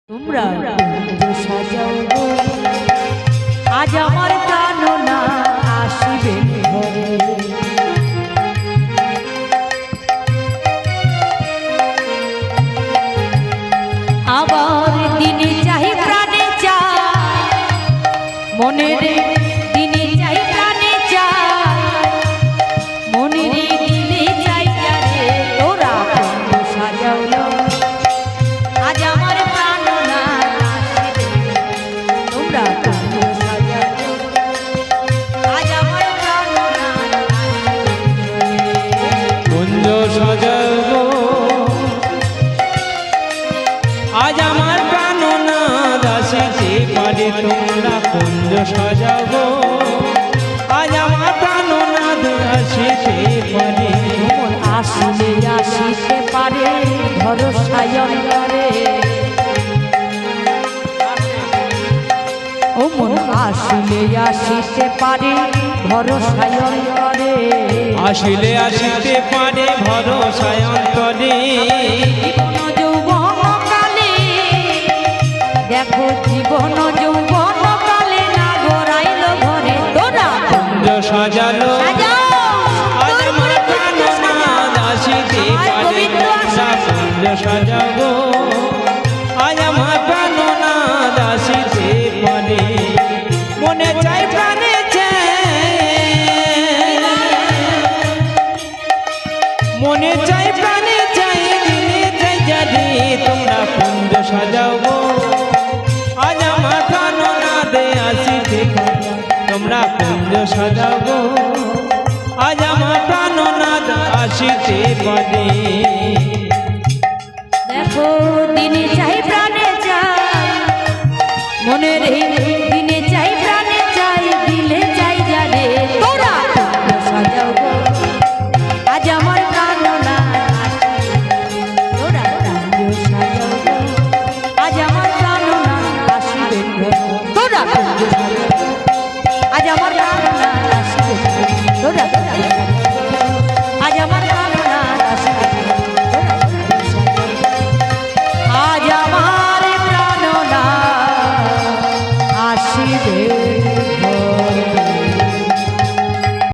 তোমরা সাজাও গো আজ আমার কাননা আসিবে ঘরে। আবার দিনে চাহি প্রাণে চাই মনে রে দিনে চাই প্রাণে চাই মনে রে দিনে চাই রে তোরা সাজাও আজ আমার প্রাণনা আসিবে। তোমরা সাজাও আজ আমার প্রাণনা কুঞ্জ সাজাবো আজ আমার প্রাণনাদ আসিতে পারে। তোমরা কুঞ্জ সাজাবো আজ আমার প্রাণনাদ আসিতে পারে। আসিলে আসিতে পারে ভরসায় করে ও মন আসিলে আসিতে পারে ভরসায় করে। আসিলে আসিতে পারে ভরসায় অন্তরে। জীবন যৌবন কালে দেখো জীবন যৌবন কালে না গড়াইল ঘরে। তোরা কুঞ্জ সাজালো আজ আমার প্রাণনাদ আসিতে পারে। তোমরা কুঞ্জ সাজাবো আজ আমার প্রাণনাদ আসিতে পারে। মনে চাই প্রাণে মনে চাই প্রাণে চাই দিনে চাই জানি। তোমরা কুঞ্জ সাজাবো আজ আমার প্রাণনাদে আসিতে পারে। তোমরা কুঞ্জ সাজাবো আজ আমার প্রাণনাদ আসিতে পারে। দেখো দিনে চাই প্রাণে চাই মনে রে দিনে চাই প্রাণে চাই দিলে চাই জানে। তোরা সাজাও গো আজ আমার কাননা তোরা সাজাও গো আজ আমার কাননা আসিবে তোরা সাজাও আজ আমার কাননা আসিবে তোরা আজ আমার